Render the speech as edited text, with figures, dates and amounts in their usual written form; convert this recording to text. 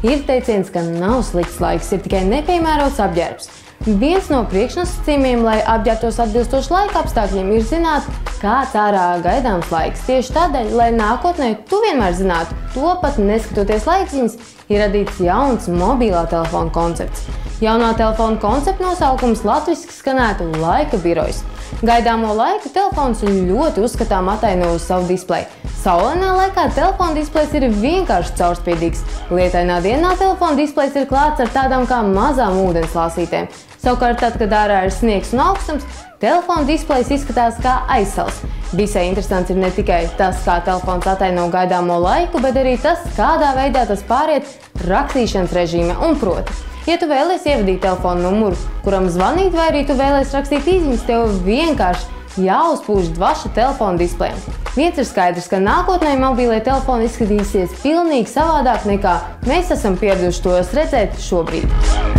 Ir teiciens, ka nav slikts laiks, ir tikai nepiemērots apģērbs. Viens no priekšnosacījumiem, lai apģērbtos atbilstoši laika apstākļiem, ir zināt, kāds ārā gaidāms laiks. Tieši tādēļ, lai nākotnē tu vienmēr zinātu, to pat neskatoties laikziņas, ir radīts jauns mobilā telefona koncepts. Jaunā telefona koncepta nosaukums latviski skanētu laika birojs. Gaidāmo laiku telefons ļoti uzskatām ataino uz savu displeju. Saulainā laikā telefona displejs ir vienkārši caurspīdīgs. Lietainā dienā telefona displejs ir klāts ar tādām kā mazām ūdens lāsītēm. Savukārt, tad, kad ārā ir sniegs un augstums, telefona displejs izskatās kā aizsals. Visai interesants ir ne tikai tas, kā telefons ataino gaidāmo laiku, bet arī tas, kādā veidā tas pāriet rakstīšanas režīmā un proti. Ja tu vēlies ievadīt telefona numuru, kuram zvanīt, vai arī tu vēlies rakstīt īsiņas, tev vienkārši jāuzpūž dvaša telefona displejam. Viens ir skaidrs, ka nākotnē mobilie telefoni izskatīsies pilnīgi savādāk nekā mēs esam pieraduši tos redzēt šobrīd.